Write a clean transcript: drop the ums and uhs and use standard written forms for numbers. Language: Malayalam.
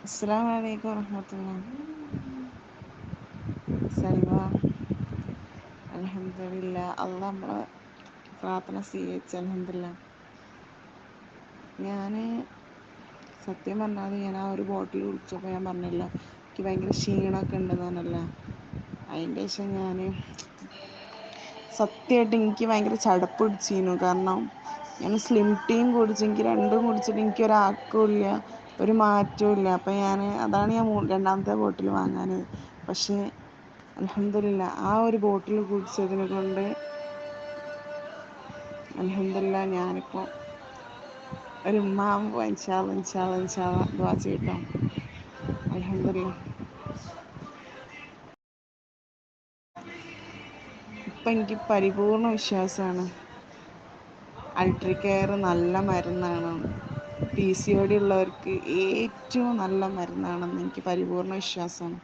അസ്സലാമു അലൈക്കും വറഹ്മത്തുള്ളാഹി. സൽമാ, അൽഹംദുലില്ലാ. അള്ളാഹ് നമ്മളെ പ്രാർത്ഥന സ്വീകരിച്ചു. അൽഹംദുലില്ലാ. ഞാൻ സത്യം പറഞ്ഞാൽ ഞാൻ ആ ഒരു ബോട്ടിൽ കുടിച്ചപ്പോൾ ഞാൻ പറഞ്ഞില്ല, എനിക്ക് ഭയങ്കര ക്ഷീണമൊക്കെ ഉണ്ടെന്ന് പറഞ്ഞല്ലോ. അതിൻ്റെ ശേഷം ഞാൻ സത്യമായിട്ട് എനിക്ക് ഭയങ്കര ചടപ്പ് പിടിച്ചിരുന്നു. കാരണം ഞാൻ സ്ലിം ടീയും കുടിച്ച്, എനിക്ക് രണ്ടും കുടിച്ചിട്ട് എനിക്കൊരാക്കമില്ല, ഒരു മാറ്റവും ഇല്ല. അപ്പം അതാണ് ഞാൻ രണ്ടാമത്തെ ബോട്ടിൽ വാങ്ങാനത്. പക്ഷേ അൽഹംദുലില്ലാ ആ ഒരു ബോട്ടിൽ കുടിച്ചതിനെ കൊണ്ട് അൽഹംദുലില്ലാ ഞാനിപ്പോൾ ഒരു ഉമ്മാവുമ്പോൾ ഇൻഷാ അല്ലാഹ് ദുആ ചെയ്യട്ടോ. അൽഹംദുലില്ലാ. ഇപ്പം എനിക്ക് പരിപൂർണ്ണ വിശ്വാസമാണ്, അൾട്രികെയർ നല്ല മരുന്നാണ്, PCOD ഉള്ളവർക്ക് ഏറ്റവും നല്ല മരുന്നാണെന്ന് എനിക്ക് പരിപൂർണ്ണ വിശ്വാസമാണ്.